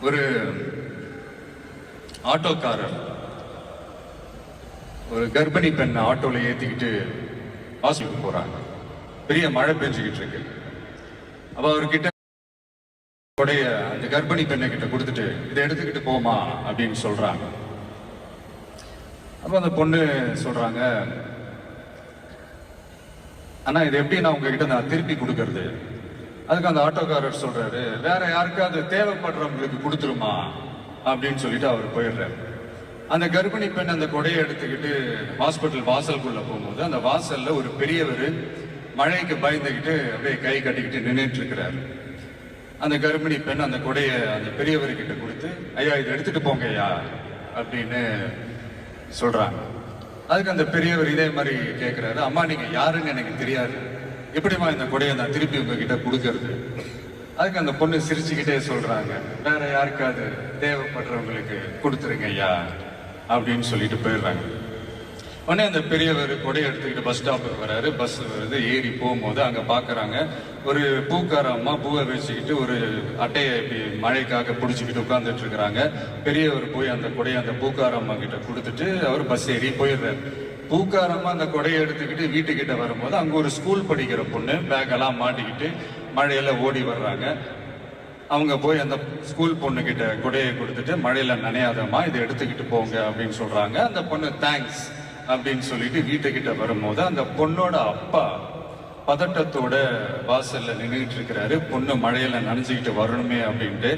ஒரு ஆட்டோக்காரர் ஒரு கர்ப்பிணி பெண்ணை ஆட்டோல ஏத்திக்கிட்டு ஹாஸ்பிட்டல் போறாங்க. பெரிய மழை பெஞ்சுக்கிட்டு இருக்கு. அப்ப அவர்கிட்ட கொடைய அந்த கர்ப்பிணி பெண்ணை கிட்ட கொடுத்துட்டு இதை எடுத்துக்கிட்டு போமா அப்படின்னு சொல்றாங்க. அப்ப அந்த பொண்ணு சொல்றாங்க, ஆனா இது எப்படி நான் உங்ககிட்ட நான் திருப்பி கொடுக்கறது? அதுக்கு அந்த ஆட்டோக்காரர் சொல்றாரு, வேற யாருக்காவது தேவைப்படுறவங்களுக்கு கொடுத்துருமா அப்படின்னு சொல்லிட்டு அவர் போயிடுறாரு. அந்த கர்ப்பிணி பெண் அந்த கொடையை எடுத்துக்கிட்டு ஹாஸ்பிட்டல் வாசலுக்குள்ள போகும்போது அந்த வாசல்ல ஒரு பெரியவர் மழைக்கு பயந்துகிட்டு அப்படியே கை கட்டிக்கிட்டு நின்றுட்டு இருக்கிறாரு. அந்த கர்ப்பிணி பெண் அந்த கொடைய அந்த பெரியவர்கிட்ட கொடுத்து, ஐயா இதை எடுத்துட்டு போங்க ஐயா அப்படின்னு சொல்றாங்க. அதுக்கு அந்த பெரியவர் இதே மாதிரி கேட்கிறாரு, அம்மா நீங்க யாருன்னு எனக்கு தெரியாது, எப்படிமா இந்த கொடையை நான் திருப்பி உங்ககிட்ட கொடுக்கறது? அதுக்கு அந்த பொண்ணு சிரிச்சுக்கிட்டே சொல்றாங்க, வேற யாருக்காவது தேவைப்படுறவங்களுக்கு கொடுத்துருங்க ஐயா அப்படின்னு சொல்லிட்டு போயிடுறாங்க. உடனே அந்த பெரியவர் கொடையை எடுத்துக்கிட்டு பஸ் ஸ்டாப்புக்கு வராரு. பஸ் வருது, ஏறி போகும்போது அங்க பாக்குறாங்க ஒரு பூக்கார அம்மா பூவை வச்சுக்கிட்டு ஒரு அட்டையை இப்படி மழைக்காக பிடிச்சிக்கிட்டு உட்கார்ந்துட்டு இருக்கிறாங்க. பெரியவர் போய் அந்த கொடையை அந்த பூக்கார அம்மா கிட்ட கொடுத்துட்டு அவர் பஸ் ஏறி போயிடுறாரு. பூக்காரம்மா அந்த கொடையை எடுத்துக்கிட்டு வீட்டுக்கிட்ட வரும்போது அங்க ஒரு ஸ்கூல் படிக்கிற பொண்ணு பேக் எல்லாம் மாட்டிக்கிட்டு மழையில ஓடி வர்றாங்க. அவங்க போய் அந்த ஸ்கூல் பொண்ணு கிட்ட கொடையை கொடுத்துட்டு, மழையில நனையாதம்மா இதை எடுத்துக்கிட்டு போங்க அப்படின்னு சொல்றாங்க. அந்த பொண்ணு தேங்க்ஸ் அப்படின்னு சொல்லிட்டு வீட்டுக்கிட்ட வரும்போது அந்த பொண்ணோட அப்பா பதட்டத்தோட வாசல்ல நின்றுட்டு இருக்கிறாரு. பொண்ணு மழையில நனைஞ்சுக்கிட்டு வரணுமே அப்படின்ட்டு.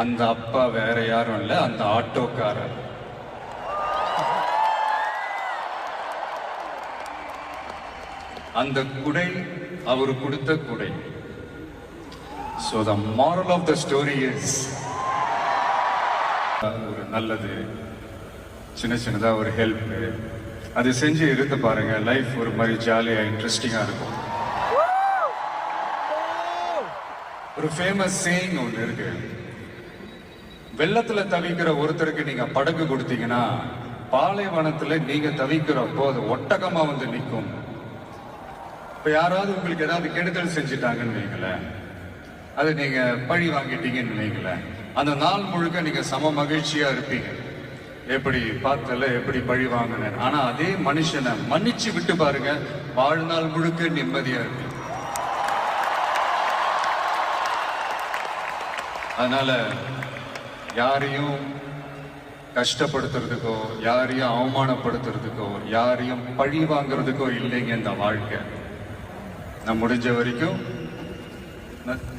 அந்த அப்பா வேற யாரும் இல்ல, அந்த ஆட்டோக்காரர். அந்த குடை அவர் கொடுத்த குடை. So the moral of the story is, ஒரு நல்லது சின்ன சின்னதா ஒரு ஹெல்ப் அது செஞ்சு இருந்து பாருங்க, லைஃப் ஒரு மாதிரி ஜாலியா இன்ட்ரெஸ்டிங்கா இருக்கும். ஒரு ஃபேமஸ் சேயிங் ஒன்று இருக்கு, வெள்ளத்துல தவிக்கிற ஒருத்தருக்கு நீங்க படகு கொடுத்தீங்கன்னா பாலைவனத்துல நீங்க தவிக்கிறப்போ அது ஒட்டகமா வந்து நிற்கும். இப்ப யாராவது உங்களுக்கு ஏதாவது கெடுதல் செஞ்சுட்டாங்கன்னு வைங்களேன், அது நீங்க பழி வாங்கிட்டீங்கன்னு வைங்களேன், அந்த நாள் முழுக்க நீங்க சம மகிழ்ச்சியா இருப்பீங்க. எப்படி பார்த்தல எப்படி பழி வாங்கினேன். ஆனா அதே மனுஷனை மன்னிச்சு விட்டு பாருங்க, வாழ்நாள் முழுக்க நிம்மதியா இருக்கு. அதனால யாரையும் கஷ்டப்படுத்துறதுக்கோ யாரையும் அவமானப்படுத்துறதுக்கோ யாரையும் பழி வாங்குறதுக்கோ இல்லைங்க இந்த வாழ்க்கை. நான் முடிஞ்ச வரைக்கும்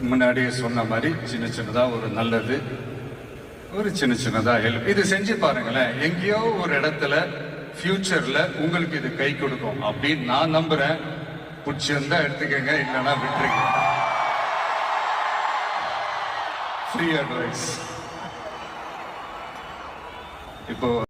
முன்னாடியே சொன்ன மாதிரி சின்ன சின்னதா ஒரு நல்லது, ஒரு சின்ன சின்னதா ஹெல்ப் இது செஞ்சு பாருங்களேன். எங்கேயோ ஒரு இடத்துல ஃபியூச்சர்ல உங்களுக்கு இது கை கொடுக்கும் அப்படின்னு நான் நம்புறேன். பிடிச்சிருந்தா எடுத்துக்கங்க, இல்லைன்னா விட்டுருங்க. Free advice. இப்போ